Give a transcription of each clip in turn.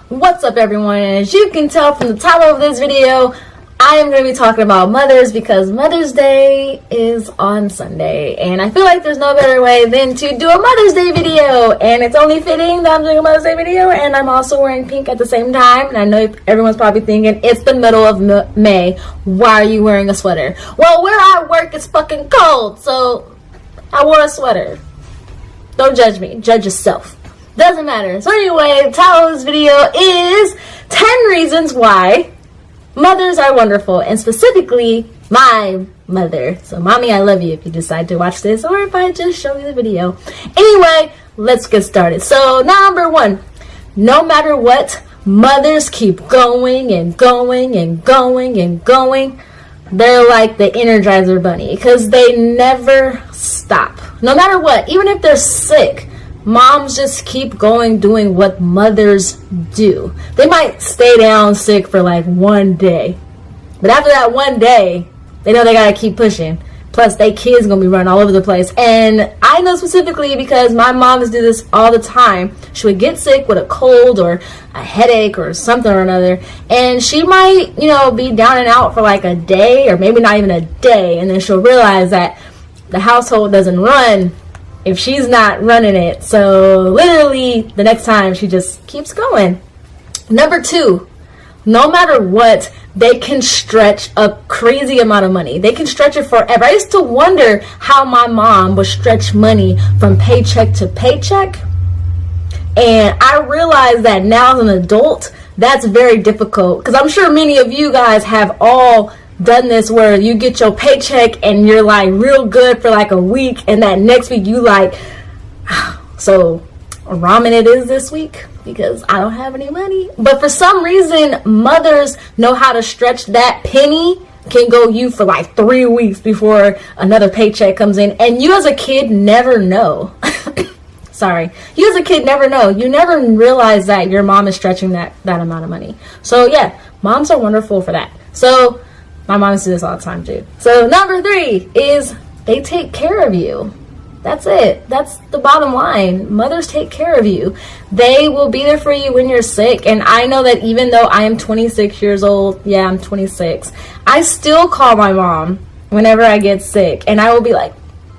What's up, everyone? And as you can tell from the title of this video, I am going to be talking about mothers because Mother's Day is on Sunday, and I feel like there's no better way than to do a Mother's Day video, and it's only fitting that I'm doing a Mother's Day video, and I'm also wearing pink at the same time. And I know everyone's probably thinking, it's the middle of May, why are you wearing a sweater? Well, where I work it's fucking cold, so I wore a sweater. Don't judge me, judge yourself. Doesn't matter. So anyway, the title of this video is 10 reasons why mothers are wonderful, and specifically my mother. So mommy, I love you if you decide to watch this, or if I just show you the video. Anyway, let's get started. So number one, no matter what, mothers keep going and going and going and going. They're like the Energizer Bunny because they never stop. No matter what, even if they're sick, moms just keep going doing what mothers do. They might stay down sick for like one day, but after that one day, they know they gotta keep pushing. Plus, they kids gonna be running all over the place. And I know specifically because my moms do this all the time. She would get sick with a cold or a headache or something or another, and she might, be down and out for like a day or maybe not even a day, and then she'll realize that the household doesn't run if she's not running it. So literally the next time she just keeps going. Number two, no matter what, they can stretch a crazy amount of money. They can stretch it forever. I used to wonder how my mom would stretch money from paycheck to paycheck. And I realized that now as an adult, that's very difficult. Because I'm sure many of you guys have all done this where you get your paycheck and you're like real good for like a week, and that next week you like, so ramen it is this week because I don't have any money. But for some reason, mothers know how to stretch that penny can go you for like 3 weeks before another paycheck comes in, and you as a kid never know. Sorry, you as a kid never know. You never realize that your mom is stretching that amount of money. So yeah, moms are wonderful for that. So my mom used to do this all the time too. So number three is they take care of you. That's it. That's the bottom line. Mothers take care of you. They will be there for you when you're sick. And I know that even though I am 26 years old, yeah, I'm 26, I still call my mom whenever I get sick. And I will be like,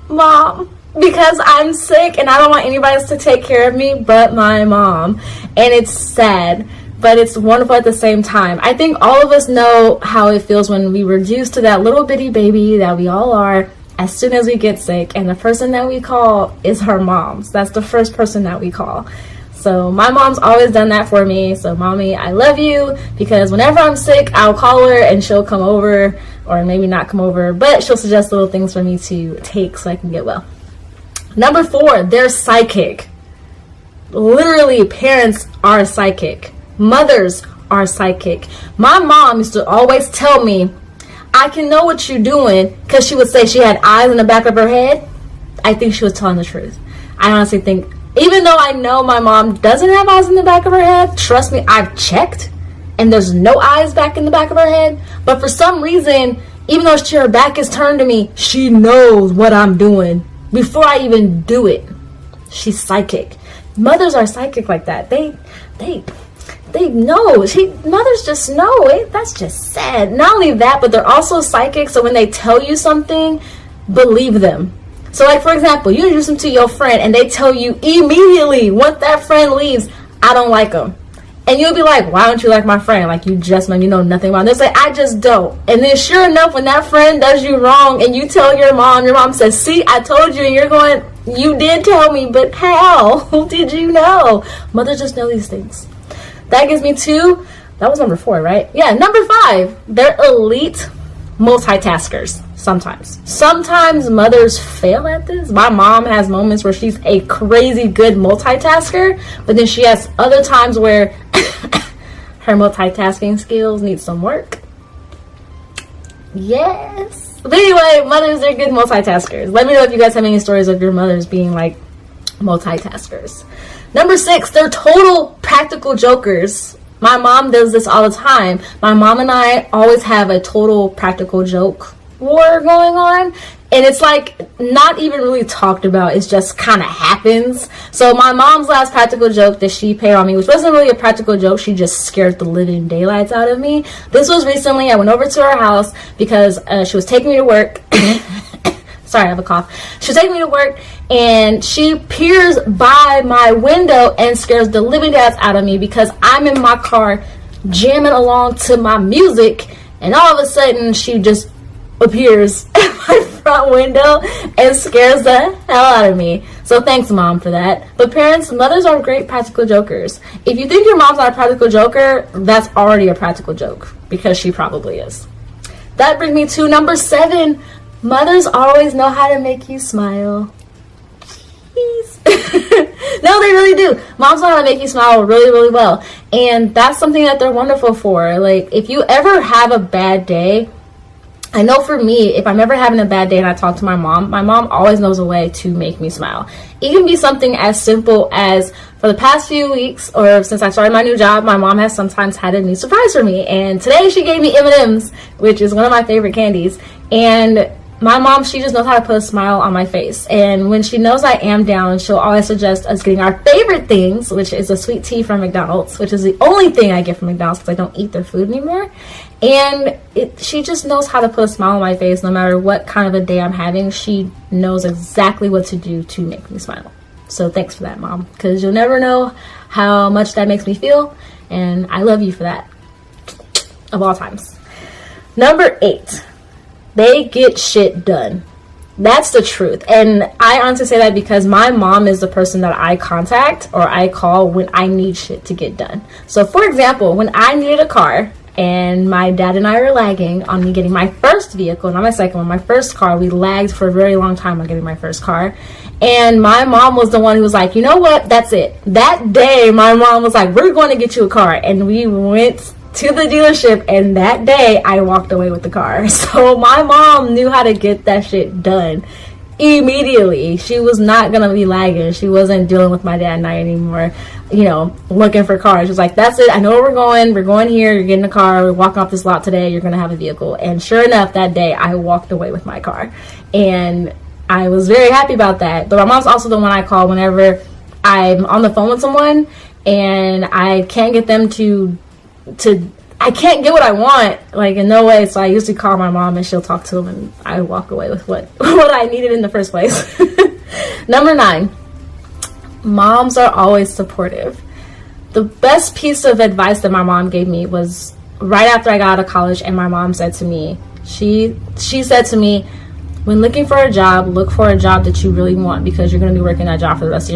Mom, because I'm sick and I don't want anybody else to take care of me but my mom. And it's sad, but it's wonderful at the same time. I think all of us know how it feels when we reduce to that little bitty baby that we all are as soon as we get sick, and the person that we call is her mom's. That's the first person that we call. So my mom's always done that for me. So mommy, I love you, because whenever I'm sick, I'll call her and she'll come over, or maybe not come over, but she'll suggest little things for me to take so I can get well. Number four, they're psychic. Literally, parents are psychic. Mothers are psychic. My mom used to always tell me, I can know what you're doing, because she would say she had eyes in the back of her head. I think she was telling the truth. I honestly think, even though I know my mom doesn't have eyes in the back of her head, trust me, I've checked, and there's no eyes back in the back of her head. But for some reason, even though her back is turned to me, she knows what I'm doing before I even do it. She's psychic. Mothers are psychic like that. They know. Mothers just know it. That's just sad. Not only that, but they're also psychic. So when they tell you something, believe them. So like, for example, you introduce them to your friend and they tell you immediately once that friend leaves, I don't like them. And you'll be like, why don't you like my friend? Like, you just know, nothing about them. They'll say, I just don't. And then sure enough, when that friend does you wrong and you tell your mom says, see, I told you, and you're going, you did tell me, but how did you know? Mothers just know these things. That gives me two. That was number four, right? Yeah, number five, they're elite multitaskers. Sometimes mothers fail at this. My mom has moments where she's a crazy good multitasker, but then she has other times where her multitasking skills need some work. Yes. But anyway, mothers, they're good multitaskers. Let me know if you guys have any stories of your mothers being like multitaskers. Number six, they're total practical jokers. My mom does this all the time. My mom and I always have a total practical joke war going on, and it's like not even really talked about. It just kind of happens. So my mom's last practical joke that she played on me, which wasn't really a practical joke, she just scared the living daylights out of me. This was recently. I went over to her house because she was taking me to work. Sorry, I have a cough. She was taking me to work, and she peers by my window and scares the living daylights out of me because I'm in my car jamming along to my music, and all of a sudden she just appears at my front window and scares the hell out of me. So thanks, Mom, for that. But parents, mothers are great practical jokers. If you think your mom's not a practical joker, that's already a practical joke, because she probably is. That brings me to number 7. Mothers always know how to make you smile. No, they really do. Moms know how to make you smile really, really well. And that's something that they're wonderful for. Like, if you ever have a bad day, I know for me, if I'm ever having a bad day and I talk to my mom always knows a way to make me smile. It can be something as simple as, for the past few weeks, or since I started my new job, my mom has sometimes had a new surprise for me. And today she gave me M&Ms, which is one of my favorite candies. And my mom, she just knows how to put a smile on my face. And when she knows I am down, she'll always suggest us getting our favorite things, which is a sweet tea from McDonald's, which is the only thing I get from McDonald's because I don't eat their food anymore. And she just knows how to put a smile on my face no matter what kind of a day I'm having. She knows exactly what to do to make me smile. So thanks for that, Mom, because you'll never know how much that makes me feel. And I love you for that, of all times. Number 8. They get shit done. That's the truth. And I honestly say that because my mom is the person that I contact or I call when I need shit to get done. So for example, when I needed a car and my dad and I were lagging on me getting my first vehicle, not my second one, my first car, we lagged for a very long time on getting my first car. And my mom was the one who was like, you know what, that's it. That day, my mom was like, we're going to get you a car. And we went to the dealership, and that day I walked away with the car. So my mom knew how to get that shit done immediately. She was not gonna be lagging. She wasn't dealing with my dad and I anymore, looking for cars. She was like, that's it, I know where we're going here, you're getting a car, we're walking off this lot today, you're gonna have a vehicle. And sure enough, that day I walked away with my car, and I was very happy about that. But my mom's also the one I call whenever I'm on the phone with someone and I can't get them I can't get what I want, like, in no way. So I usually call my mom and she'll talk to them and I walk away with what I needed in the first place. Number 9, moms are always supportive. The best piece of advice that my mom gave me was right after I got out of college, and my mom said to me, she said to me, when looking for a job, look for a job that you really want, because you're going to be working that job for the rest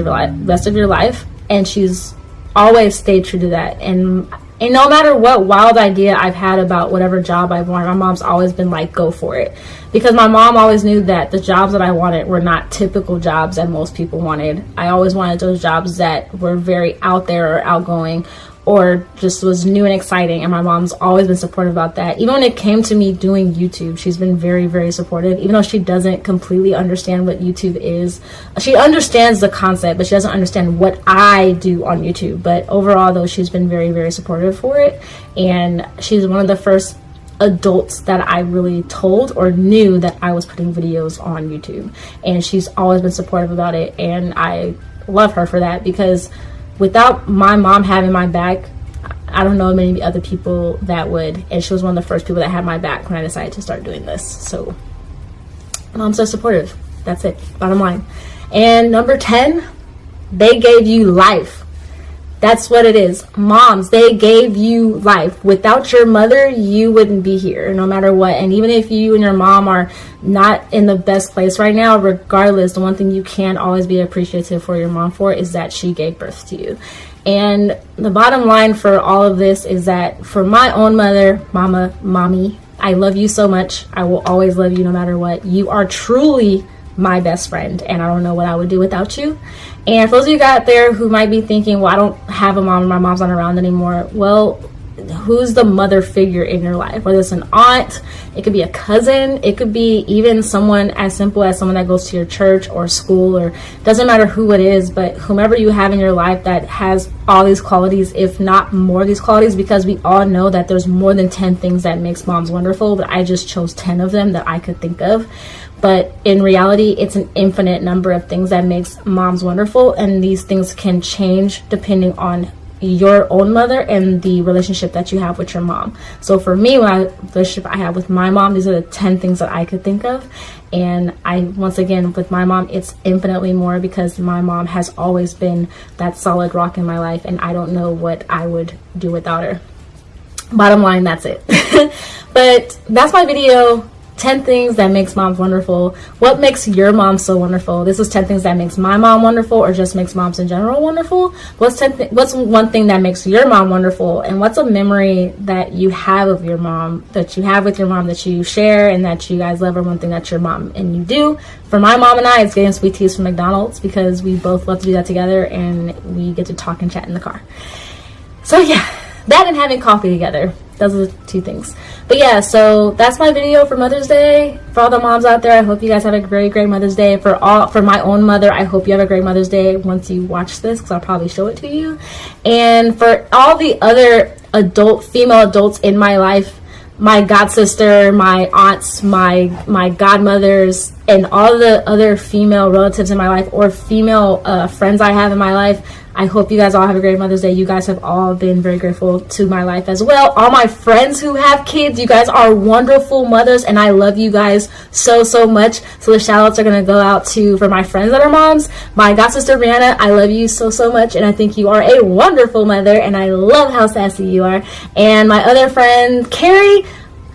of your life. And she's always stayed true to that. And no matter what wild idea I've had about whatever job I want, my mom's always been like, go for it. Because my mom always knew that the jobs that I wanted were not typical jobs that most people wanted. I always wanted those jobs that were very out there or outgoing, or just was new and exciting. And my mom's always been supportive about that. Even when it came to me doing YouTube, she's been very, very supportive. Even though she doesn't completely understand what YouTube is. She understands the concept, but she doesn't understand what I do on YouTube. But overall, though, she's been very, very supportive for it. And she's one of the first adults that I really told or knew that I was putting videos on YouTube. And she's always been supportive about it. And I love her for that, because without my mom having my back, I don't know many other people that would. And she was one of the first people that had my back when I decided to start doing this. So mom's so supportive. That's it, bottom line. And number 10, they gave you life. That's what it is. Moms, they gave you life. Without your mother, you wouldn't be here, no matter what. And even if you and your mom are not in the best place right now, regardless, the one thing you can always be appreciative for your mom for is that she gave birth to you. And the bottom line for all of this is that for my own mother, mommy, I love you so much. I will always love you no matter what. You are truly my best friend, and I don't know what I would do without you. And for those of you out there who might be thinking, well, I don't have a mom, my mom's not around anymore. Well, who's the mother figure in your life, whether it's an aunt, it could be a cousin, it could be even someone as simple as someone that goes to your church or school, or doesn't matter who it is, but whomever you have in your life that has all these qualities, if not more of these qualities, because we all know that there's more than 10 things that makes moms wonderful, but I just chose 10 of them that I could think of. But in reality, it's an infinite number of things that makes moms wonderful, and these things can change depending on your own mother and the relationship that you have with your mom. So for me, the relationship I have with my mom, these are the 10 things that I could think of. And once again, with my mom, it's infinitely more, because my mom has always been that solid rock in my life, and I don't know what I would do without her. Bottom line, that's it. But that's my video. 10 things that makes moms wonderful. What makes your mom so wonderful? This is 10 things that makes my mom wonderful, or just makes moms in general wonderful. What's one thing that makes your mom wonderful? And what's a memory that you have of your mom, that you have with your mom, that you share and that you guys love, or one thing that your mom and you do? For my mom and I, it's getting sweet teas from McDonald's, because we both love to do that together, and we get to talk and chat in the car. So yeah, that and having coffee together. Those are the 2 things. But yeah, so that's my video for Mother's Day. For all the moms out there, I hope you guys have a very great Mother's Day. For my own mother, I hope you have a great Mother's Day once you watch this, because I'll probably show it to you. And for all the other female adults in my life, my god sister, my aunts, my godmothers, and all the other female relatives in my life, or female friends I have in my life, I hope you guys all have a great Mother's Day. You guys have all been very grateful to my life as well. All my friends who have kids, you guys are wonderful mothers, and I love you guys so much. So the shout outs are going to go out for my friends that are moms. My god sister Brianna, I love you so much, and I think you are a wonderful mother, and I love how sassy you are. And my other friend Carrie,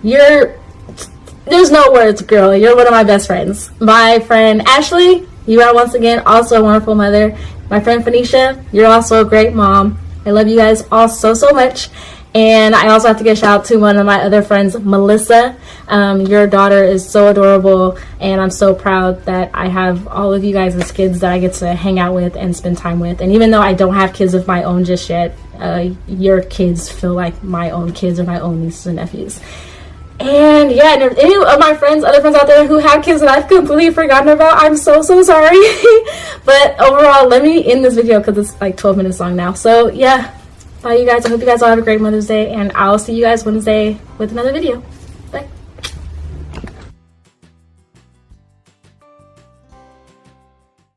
there's no words, girl. You're one of my best friends. My friend Ashley, you are once again also a wonderful mother. My friend Phoenicia, you're also a great mom. I love you guys all so much. And I also have to give a shout out to one of my other friends, Melissa. Your daughter is so adorable, and I'm so proud that I have all of you guys as kids that I get to hang out with and spend time with. And even though I don't have kids of my own just yet, your kids feel like my own kids or my own nieces and nephews. And yeah, and if any of my other friends out there who have kids that I've completely forgotten about, I'm so sorry. But overall, let me end this video because it's like 12 minutes long now. So yeah, bye you guys. I hope you guys all have a great Mother's Day, and I'll see you guys Wednesday with another video.